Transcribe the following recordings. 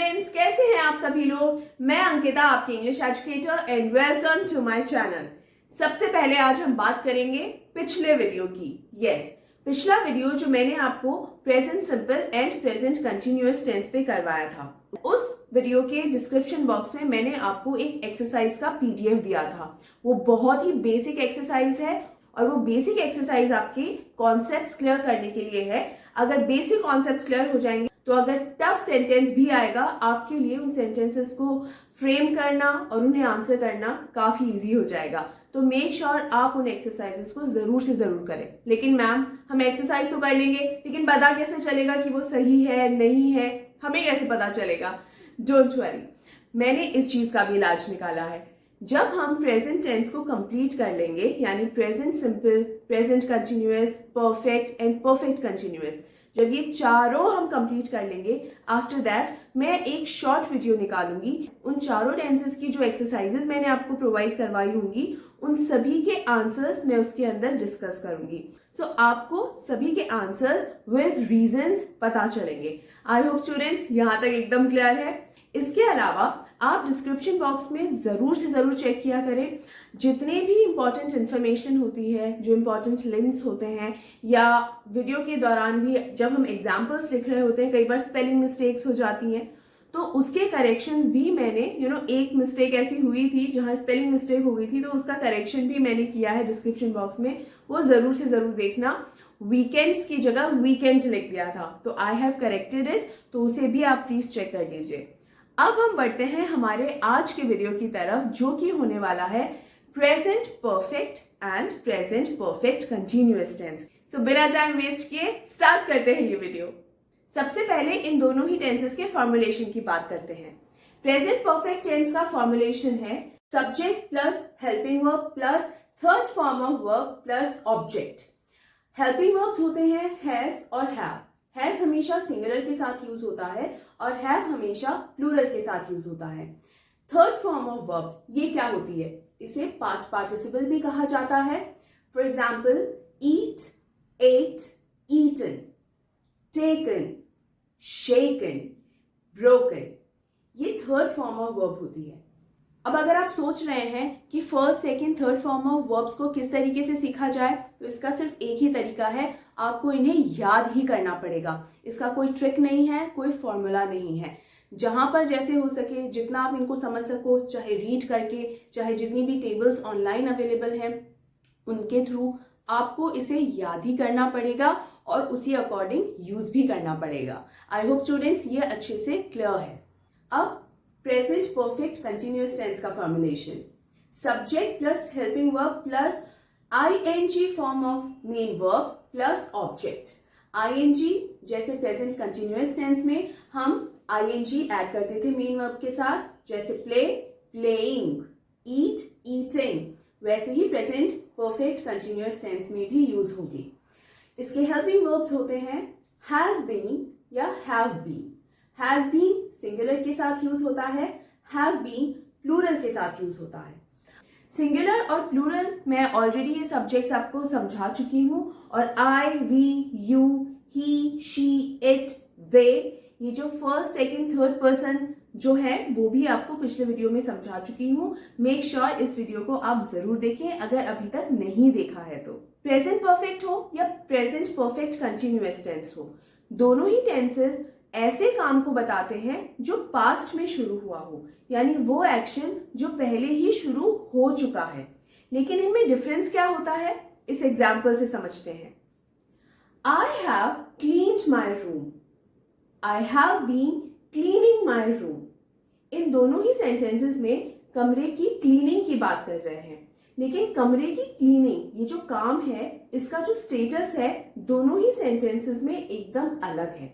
Students, कैसे हैं आप सभी लोग। मैं अंकिता, आपकी English educator, and welcome to my channel. सबसे पहले आज हम बात करेंगे पिछले वीडियो की। पिछला वीडियो जो मैंने आपको present simple and present continuous tense पे करवाया था, उस वीडियो के डिस्क्रिप्शन बॉक्स में मैंने आपको एक एक्सरसाइज का पीडीएफ दिया था। वो बहुत ही बेसिक एक्सरसाइज है और वो बेसिक एक्सरसाइज आपके कॉन्सेप्ट्स क्लियर करने के लिए है। अगर बेसिक कॉन्सेप्ट्स क्लियर हो जाएंगे तो अगर टफ सेंटेंस भी आएगा आपके लिए, उन सेंटेंसेस को फ्रेम करना और उन्हें आंसर करना काफी इजी हो जाएगा। तो मेक श्योर आप उन एक्सरसाइजेस को जरूर से जरूर करें। लेकिन मैम, हम एक्सरसाइज तो कर लेंगे, लेकिन पता कैसे चलेगा कि वो सही है नहीं है, हमें कैसे पता चलेगा? डोंट वरी, मैंने इस चीज का भी इलाज निकाला है। जब हम प्रेजेंट टेंस को कंप्लीट कर लेंगे, यानी present simple, present continuous, perfect and perfect continuous, जब ये चारों हम कंप्लीट कर लेंगे, आफ्टर दैट मैं एक शॉर्ट वीडियो निकालूंगी। उन चारों टेंसेस की जो एक्सरसाइजेस मैंने आपको प्रोवाइड करवाई होंगी, उन सभी के आंसर्स मैं उसके अंदर डिस्कस करूंगी। सो आपको सभी के आंसर्स विद रीजंस पता चलेंगे। आई होप स्टूडेंट्स यहाँ तक एकदम क्लियर है। इसके अलावा आप डिस्क्रिप्शन बॉक्स में जरूर से जरूर चेक किया करें। जितने भी इंपॉर्टेंट इन्फॉर्मेशन होती है, जो इंपॉर्टेंट लिंक्स होते हैं, या वीडियो के दौरान भी जब हम एग्जाम्पल्स लिख रहे होते हैं, कई बार स्पेलिंग मिस्टेक्स हो जाती हैं, तो उसके करेक्शंस भी मैंने एक मिस्टेक ऐसी हुई थी जहां स्पेलिंग मिस्टेक हो गई थी, तो उसका करेक्शन भी मैंने किया है डिस्क्रिप्शन बॉक्स में। वो जरूर से जरूर देखना। वीकेंड्स की जगह वीकेंड्स लिख दिया था, तो आई हैव करेक्टेड इट, तो उसे भी आप प्लीज चेक कर लीजिए। अब हम बढ़ते हैं हमारे आज के वीडियो की तरफ, जो कि होने वाला है present perfect and present perfect continuous tense. So बिना टाइम वेस्ट किए स्टार्ट करते हैं ये वीडियो। सबसे पहले इन दोनों ही टेंसेस के फॉर्मुलेशन की बात करते हैं। प्रेजेंट परफेक्ट टेंस का फॉर्मुलेशन है subject plus helping verb plus third form of verb plus object. Helping verbs होते हैं हैज और हैव। हैज हमेशा सिंगुलर के साथ यूज होता है और हैव हमेशा प्लूरल के साथ यूज होता है। थर्ड फॉर्म ऑफ वर्ब ये क्या होती है? इसे पास्ट पार्टिसिपल भी कहा जाता है। For example, eat, ate, eaten, taken, shaken, broken, ये थर्ड फॉर्म ऑफ वर्ब होती है। अब अगर आप सोच रहे हैं कि first, second, third form of verbs को किस तरीके से सीखा जाए, तो इसका सिर्फ एक ही तरीका है, आपको इन्हें याद ही करना पड़ेगा। इसका कोई ट्रिक नहीं है, कोई फॉर्मूला नहीं है। जहां पर जैसे हो सके, जितना आप इनको समझ सको, चाहे रीड करके, चाहे जितनी भी टेबल्स ऑनलाइन अवेलेबल हैं उनके थ्रू, आपको इसे याद ही करना पड़ेगा और उसी अकॉर्डिंग यूज भी करना पड़ेगा। आई होप स्टूडेंट्स ये अच्छे से क्लियर है। अब प्रेजेंट परफेक्ट कंटिन्यूअस टेंस का formulation, subject plus helping verb plus ING form of main verb plus object. ING जैसे प्रेजेंट कंटिन्यूअस टेंस में हम आईएनजी ऐड करते थे मेन वर्ब के साथ, जैसे प्ले, प्लेइंग, ईट, ईटिंग, वैसे ही प्रेजेंट परफेक्ट कंटिन्यूअस टेंस में भी यूज होगी। इसके हेल्पिंग वर्ब्स होते हैं हैज बीन या have been. Has been singular के साथ यूज होता है, हैव बीन प्लूरल के साथ यूज होता है। सिंगुलर और प्लूरल मैं ऑलरेडी ये सब्जेक्ट्स आपको समझा चुकी हूं, और I, we, you, he, she, it, they, ये जो फर्स्ट, सेकंड, थर्ड पर्सन जो है वो भी आपको पिछले वीडियो में समझा चुकी हूं। मेक श्योर इस वीडियो को आप जरूर देखें अगर अभी तक नहीं देखा है तो। प्रेजेंट परफेक्ट हो या प्रेजेंट परफेक्ट कंटिन्यूअस टेंस हो, दोनों ही टेंसेस ऐसे काम को बताते हैं जो पास्ट में शुरू हुआ हो, यानी वो एक्शन जो पहले ही शुरू हो चुका है। लेकिन इनमें डिफरेंस क्या होता है, इस एग्जाम्पल से समझते हैं। I have cleaned my room, I have been cleaning my room. इन दोनों ही सेंटेंसेस में कमरे की क्लीनिंग की बात कर रहे हैं, लेकिन कमरे की क्लीनिंग ये जो काम है, इसका जो स्टेटस है, दोनों ही सेंटेंसेस में एकदम अलग है।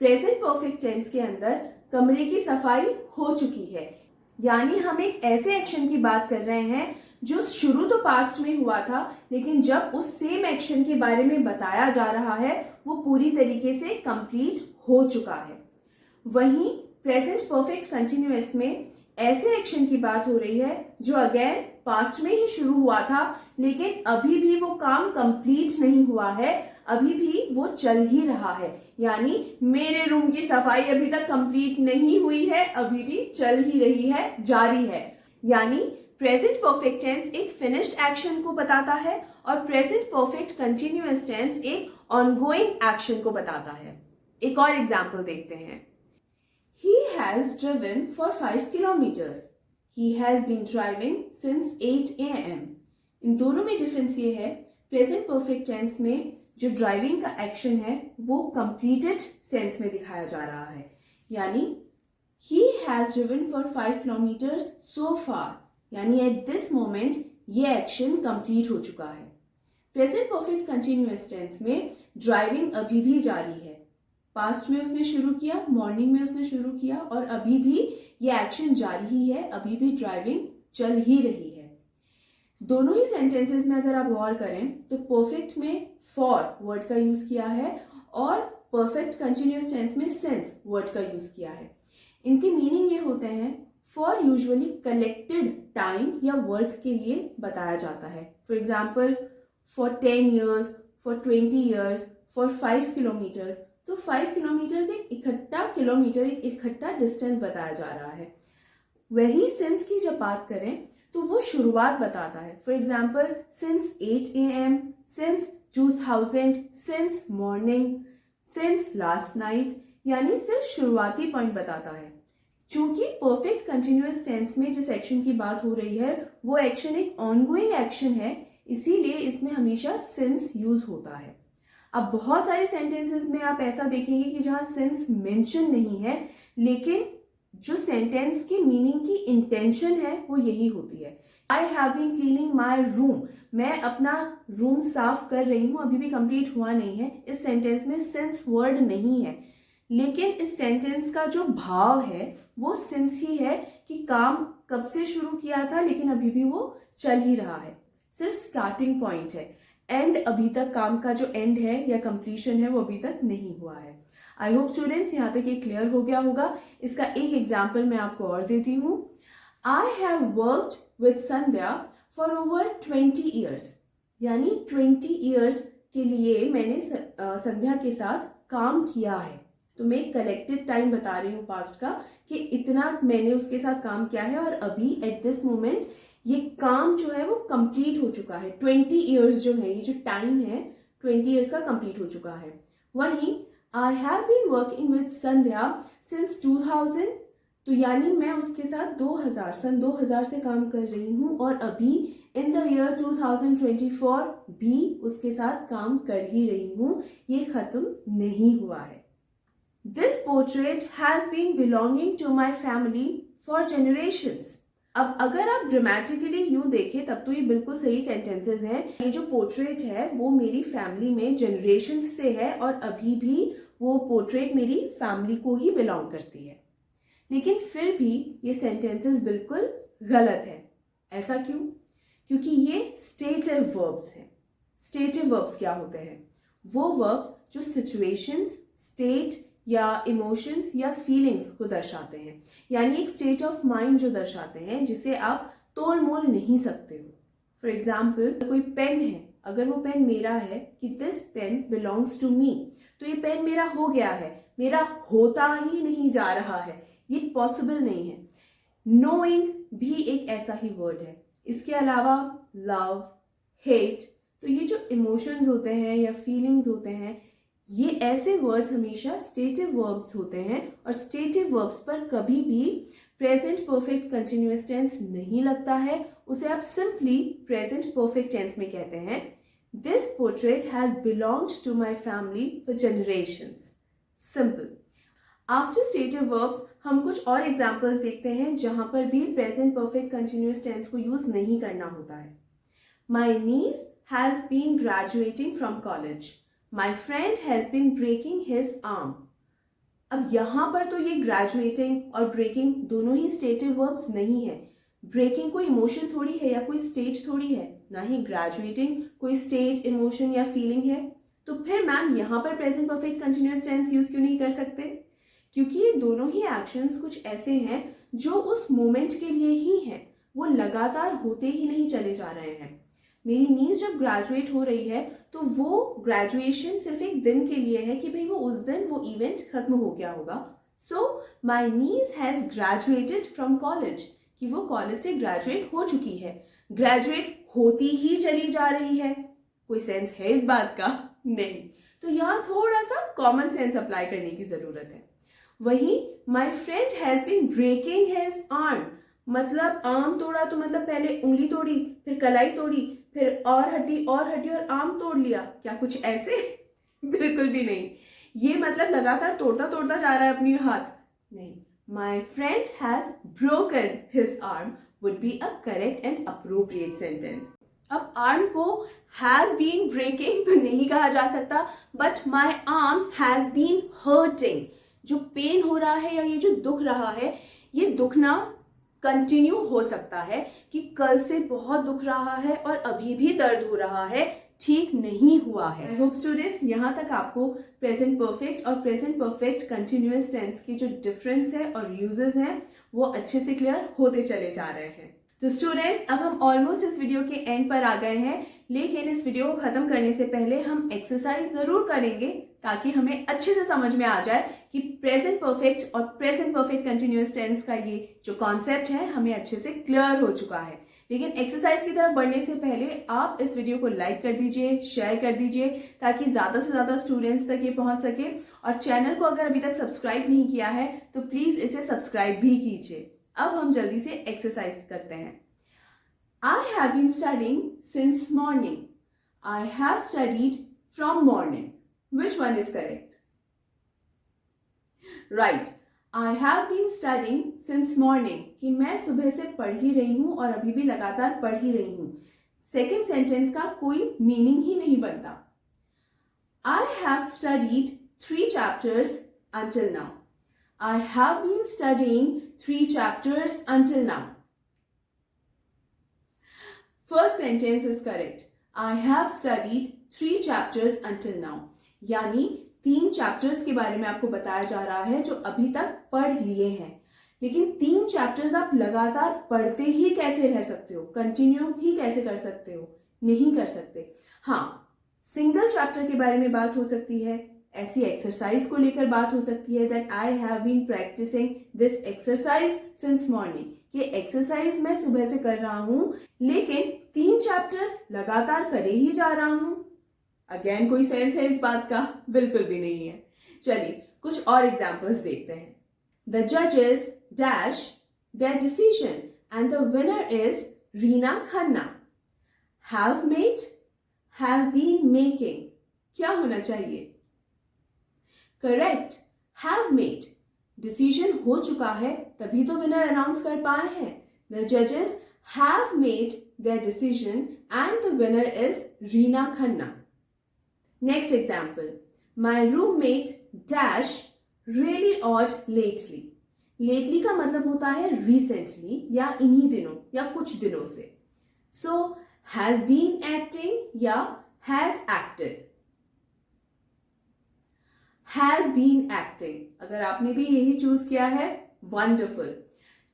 प्रेजेंट परफेक्ट टेंस के अंदर कमरे की सफाई हो चुकी है, यानी हम एक ऐसे एक्शन की बात कर रहे हैं जो शुरू तो पास्ट में हुआ था, लेकिन जब उस सेम एक्शन के बारे में बताया जा रहा है वो पूरी तरीके से कंप्लीट हो चुका है। वहीं प्रेजेंट परफेक्ट कंटिन्यूअस में ऐसे एक्शन की बात हो रही है जो अगेन पास्ट में ही शुरू हुआ था, लेकिन अभी भी वो काम कंप्लीट नहीं हुआ है, अभी भी वो चल ही रहा है, यानी मेरे रूम की सफाई अभी तक कंप्लीट नहीं हुई है, अभी भी चल ही रही है, जारी है। यानी प्रेजेंट परफेक्ट टेंस एक फिनिश्ड एक्शन को बताता है और प्रेजेंट परफेक्ट कंटिन्यूअस टेंस एक ऑनगोइंग एक्शन को बताता है। एक और एग्जाम्पल देखते हैं। He has driven for 5 kilometers. He has been driving since 8 a.m. इन दोनों में डिफरेंस ये है, प्रेजेंट परफेक्ट टेंस में जो ड्राइविंग का एक्शन है वो कंप्लीटेड सेंस में दिखाया जा रहा है, यानी he has driven for 5 kilometers so far, यानी एट दिस मोमेंट ये एक्शन कंप्लीट हो चुका है। प्रेजेंट परफेक्ट कंटिन्यूअस टेंस में ड्राइविंग अभी भी जारी है, पास्ट में उसने शुरू किया, मॉर्निंग में उसने शुरू किया और अभी भी ये एक्शन जारी ही है, अभी भी ड्राइविंग चल ही रही है। दोनों ही सेंटेंसेस में अगर आप गौर करें तो परफेक्ट में फॉर वर्ड का यूज किया है और परफेक्ट कंटिन्यूअस टेंस में सिंस वर्ड का यूज किया है। इनके मीनिंग ये होते हैं, फॉर यूजुअली कलेक्टेड टाइम या वर्क के लिए बताया जाता है। For example for 10 years, for 20 years, for 5 kilometers। तो 5 किलोमीटर एक इकट्ठा किलोमीटर, एक इकट्ठा डिस्टेंस बताया जा रहा है। वही सिंस की जब बात करें तो वो शुरुआत बताता है। For example since 8 AM, since 2000, since morning, since last night, यानी सिर्फ शुरुआती पॉइंट बताता है। चूंकि परफेक्ट कंटिन्यूअस टेंस में जिस एक्शन की बात हो रही है वो एक्शन एक ऑनगोइंग एक्शन है, इसीलिए इसमें हमेशा सिंस यूज होता है। अब बहुत सारे सेंटेंसेस में आप ऐसा देखेंगे कि जहां सिंस मेंशन नहीं है, लेकिन जो सेंटेंस की मीनिंग की इंटेंशन है वो यही होती है। I have been cleaning my room, मैं अपना रूम साफ कर रही हूँ, अभी भी कंप्लीट हुआ नहीं है। इस सेंटेंस में सिंस वर्ड नहीं है, लेकिन इस सेंटेंस का जो भाव है वो सिंस ही है कि काम कब से शुरू किया था लेकिन अभी भी वो चल ही रहा है, सिर्फ स्टार्टिंग पॉइंट है। एंड अभी तक काम का जो एंड है या कंप्लीशन है वो अभी तक नहीं हुआ है। आई होप स्टूडेंट्स यहाँ तक ये क्लियर हो गया होगा। इसका एक एग्जाम्पल मैं आपको और देती हूँ। I have worked with Sandhya for over 20 years, यानी 20 years के लिए मैंने संध्या के साथ काम किया है। तो मैं कलेक्टेड टाइम बता रही हूँ पास्ट का कि इतना मैंने उसके साथ काम किया है और अभी एट दिस मोमेंट ये काम जो है वो कंप्लीट हो चुका है। 20 years जो है, ये जो टाइम है 20 years का कंप्लीट हो चुका है। वहीं I have been working with Sandhya since 2000, तो यानी मैं उसके साथ सन 2000 से काम कर रही हूँ और अभी इन द ईयर 2024 भी उसके साथ काम कर ही रही हूँ, ये खत्म नहीं हुआ है। This portrait has been belonging to my family for generations. अब अगर आप ग्रामेटिकली यूं देखें तब तो ये बिल्कुल सही सेंटेंसेस हैं। ये जो पोर्ट्रेट है वो मेरी फैमिली में जनरेशन से है और अभी भी वो पोर्ट्रेट मेरी फैमिली को ही बिलोंग करती है, लेकिन फिर भी ये सेंटेंसेस बिल्कुल गलत है। ऐसा क्यों? क्योंकि ये स्टेटिव वर्ब्स हैं। स्टेटिव वर्ब्स क्या होते हैं? वो वर्ब्स जो सिचुएशंस, स्टेट या इमोशंस या फीलिंग्स को दर्शाते हैं, यानी एक स्टेट ऑफ माइंड जो दर्शाते हैं जिसे आप तोल मोल नहीं सकते हो। फॉर एग्जाम्पल कोई पेन है, अगर वो पेन मेरा है कि this pen belongs to me, तो ये पेन मेरा हो गया है, मेरा होता ही नहीं जा रहा है, ये पॉसिबल नहीं है। नोइंग भी एक ऐसा ही वर्ड है। इसके अलावा लव, हेट, तो ये जो इमोशंस होते हैं या फीलिंग्स होते हैं, ये ऐसे वर्ड्स हमेशा स्टेटिव वर्ब्स होते हैं और स्टेटिव वर्ब्स पर कभी भी प्रेजेंट परफेक्ट कंटिन्यूअस टेंस नहीं लगता है। उसे आप सिंपली प्रेजेंट परफेक्ट टेंस में कहते हैं, this portrait has belonged to my family for generations. Simple. After stative verbs हम कुछ और एग्जाम्पल्स देखते हैं जहां पर भी प्रेजेंट परफेक्ट कंटिन्यूअस टेंस को यूज नहीं करना होता है। My niece has been graduating from college, my friend has been breaking his arm. अब यहां पर तो ये ग्रेजुएटिंग और ब्रेकिंग दोनों ही स्टेटिव वर्ब्स नहीं है। ब्रेकिंग कोई इमोशन थोड़ी है या कोई स्टेज थोड़ी है, ना ही ग्रेजुएटिंग कोई स्टेज, इमोशन या फीलिंग है। तो फिर मैम यहाँ पर present perfect continuous tense use क्यों नहीं कर सकते? क्योंकि ये दोनों ही एक्शंस कुछ ऐसे हैं जो उस मोमेंट के लिए ही हैं, वो लगातार होते ही नहीं चले जा रहे हैं। मेरी नीस जब ग्रेजुएट हो रही है तो वो ग्रेजुएशन सिर्फ एक दिन के लिए है कि भाई वो उस दिन वो इवेंट खत्म हो गया होगा. सो माई niece has graduated from college, कि वो कॉलेज से ग्रेजुएट हो चुकी है. ग्रेजुएट होती ही चली जा रही है. कोई सेंस है इस बात का? नहीं. तो यहाँ थोड़ा सा कॉमन सेंस अप्लाई करने की जरूरत है. वहीं my friend has been breaking his arm, मतलब आर्म तोड़ा तो मतलब पहले उंगली तोड़ी, फिर कलाई तोड़ी, फिर और हड्डी और आर्म तोड़ लिया. क्या कुछ ऐसे? बिल्कुल भी नहीं. ये मतलब लगातार तोड़ता तोड़ता जा रहा है अपनी हाथ. नहीं. My friend has broken his arm would be a correct and appropriate sentence. अब आर्म को हैज बीन ब्रेकिंग तो नहीं कहा जा सकता, but my arm has been hurting. जो पेन हो रहा है या ये जो दुख रहा है, ये दुखना कंटिन्यू हो सकता है कि कल से बहुत दुख रहा है और अभी भी दर्द हो रहा है, ठीक नहीं हुआ है. आई होप स्टूडेंट्स यहाँ तक आपको प्रेजेंट परफेक्ट और प्रेजेंट परफेक्ट कंटिन्यूअस टेंस की जो डिफरेंस है और यूजेस हैं वो अच्छे से क्लियर होते चले जा रहे हैं. तो स्टूडेंट्स अब हम ऑलमोस्ट इस वीडियो के एंड पर आ गए हैं, लेकिन इस वीडियो को खत्म करने से पहले हम एक्सरसाइज जरूर करेंगे ताकि हमें अच्छे से समझ में आ जाए कि प्रेजेंट परफेक्ट और प्रेजेंट परफेक्ट कंटिन्यूअस टेंस का ये जो कॉन्सेप्ट है हमें अच्छे से क्लियर हो चुका है. लेकिन एक्सरसाइज की तरफ बढ़ने से पहले आप इस वीडियो को लाइक कर दीजिए, शेयर कर दीजिए ताकि ज्यादा से ज्यादा स्टूडेंट्स तक ये पहुंच सके. और चैनल को अगर अभी तक सब्सक्राइब नहीं किया है तो प्लीज इसे सब्सक्राइब भी कीजिए. अब हम जल्दी से एक्सरसाइज करते हैं. I have been studying since morning. I have studied from morning. Which one is correct? Right. I have been studying since morning. कि मैं सुबह से पढ़ ही रही हूं और अभी भी लगातार पढ़ ही रही हूं. सेकेंड सेंटेंस का कोई मीनिंग ही नहीं बनता. I have studied 3 chapters until now. I have been studying 3 chapters until now. First sentence is correct. I have studied 3 chapters until now. यानी 3 चैप्टर्स के बारे में आपको बताया जा रहा है जो अभी तक पढ़ लिए हैं. लेकिन 3 चैप्टर्स आप लगातार पढ़ते ही कैसे रह सकते हो? कंटिन्यू ही कैसे कर सकते हो? नहीं कर सकते. हाँ, सिंगल चैप्टर के बारे में बात हो सकती है, ऐसी एक्सरसाइज को लेकर बात हो सकती है that I have been practising this exercise since morning. ये एक्सरसाइज मैं सुबह से कर रहा हूं लेकिन 3 चैप्टर्स लगातार करे ही जा रहा हूं. अगेन कोई सेंस है इस बात का? बिल्कुल भी नहीं है. चलिए कुछ और एग्जांपल्स देखते हैं. द जजेस dash their decision and the winner is Reena Khanna. Have made, have been making. क्या होना चाहिए? Correct, have made. डिसीजन हो चुका है तभी तो विनर अनाउंस कर पाए हैं. द जजेस have made their decision and the winner is Reena Khanna. Next example. My roommate dash really odd lately. Lately का मतलब होता है रिसेंटली या इन्हीं दिनों या कुछ दिनों से. सो हैज बीन एक्टिंग या has acted. Has been acting. अगर आपने भी यही चूज किया है, वंडरफुल.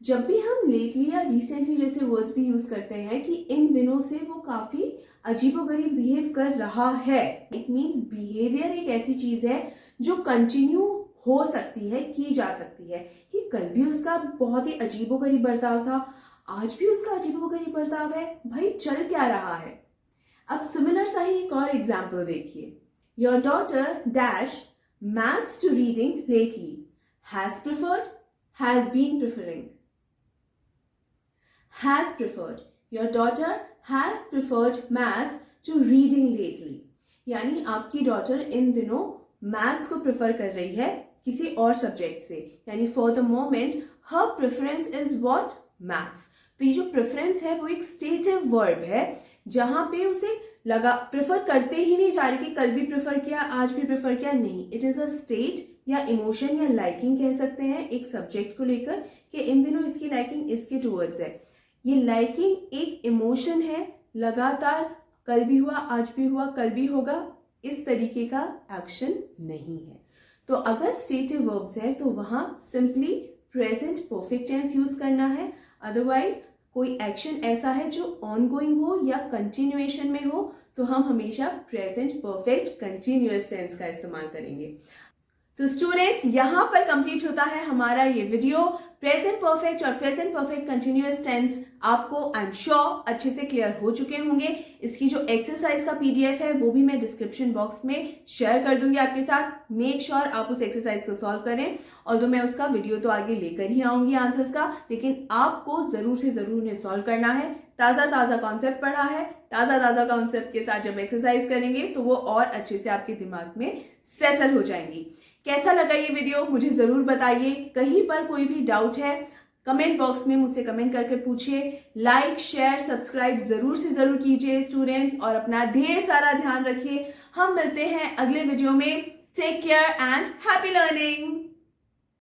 जब भी हम लेटली या रिसेंटली जैसे वर्ड्स भी यूज करते हैं कि इन दिनों से वो काफी अजीबोगरीब बिहेव कर रहा है, इट मीन्स बिहेवियर एक ऐसी चीज है जो कंटिन्यू हो सकती है, की जा सकती है. कि कल भी उसका बहुत ही अजीबोगरीब बर्ताव था, आज भी उसका अजीबोगरीब बर्ताव है, भाई चल क्या रहा है. अब सिमिलर सा ही एक और एग्जाम्पल देखिए. Your daughter dash maths to reading lately. Has preferred, has been preferring. Has preferred. Your daughter has preferred maths to reading lately. यानी आपकी डॉटर इन दिनों मैथ्स को प्रेफर कर रही है किसी और सब्जेक्ट से. यानी for the moment her preference is what? Maths. तो ये जो प्रेफरेंस है वो एक स्टेटिव वर्ब है जहां पे उसे लगा प्रेफर करते ही नहीं जा रही कि कल भी प्रेफर किया, आज भी प्रेफर किया. नहीं, इट इज अ स्टेट या इमोशन या लाइकिंग कह सकते हैं एक सब्जेक्ट को लेकर कि इन दिनों इसकी लाइकिंग इसके टूवर्ड्स है. ये लाइकिंग एक इमोशन है, लगातार कल भी हुआ, आज भी हुआ, कल भी होगा, इस तरीके का एक्शन नहीं है. तो अगर स्टेटिव वर्ब्स है तो वहां simply present perfect tense use करना है. अदरवाइज कोई एक्शन ऐसा है जो ऑनगोइंग हो या कंटिन्यूएशन में हो तो हम हमेशा प्रेजेंट परफेक्ट कंटिन्यूअस टेंस का इस्तेमाल करेंगे। तो स्टूडेंट्स, यहाँ पर कंप्लीट होता है हमारा ये वीडियो। प्रेजेंट परफेक्ट और प्रेजेंट परफेक्ट कंटिन्यूअस टेंस आपको आई एम श्योर अच्छे से क्लियर हो चुके होंगे। इसकी जो एक्सरसाइज का पीडीएफ है वो भी मैं डिस्क्रिप्शन बॉक्स में शेयर कर दूंगी आपके साथ। मेक श्योर आप उस एक्सरसाइज को सॉल्व करें। और मैं उसका वीडियो तो आगे लेकर ही आऊंगी आंसर्स का, लेकिन आपको जरूर से जरूर उन्हें सॉल्व करना है। ताज़ा कॉन्सेप्ट पढ़ा है, ताज़ा कॉन्सेप्ट के साथ जब एक्सरसाइज करेंगे तो वो और अच्छे से आपके दिमाग में सेटल हो जाएंगी। कैसा लगा ये वीडियो मुझे जरूर बताइए। कहीं पर कोई भी डाउट है कमेंट बॉक्स में मुझसे कमेंट करके पूछिए। लाइक शेयर सब्सक्राइब जरूर से जरूर कीजिए स्टूडेंट्स, और अपना ढेर सारा ध्यान रखिए। हम मिलते हैं अगले वीडियो में। Take care and happy learning.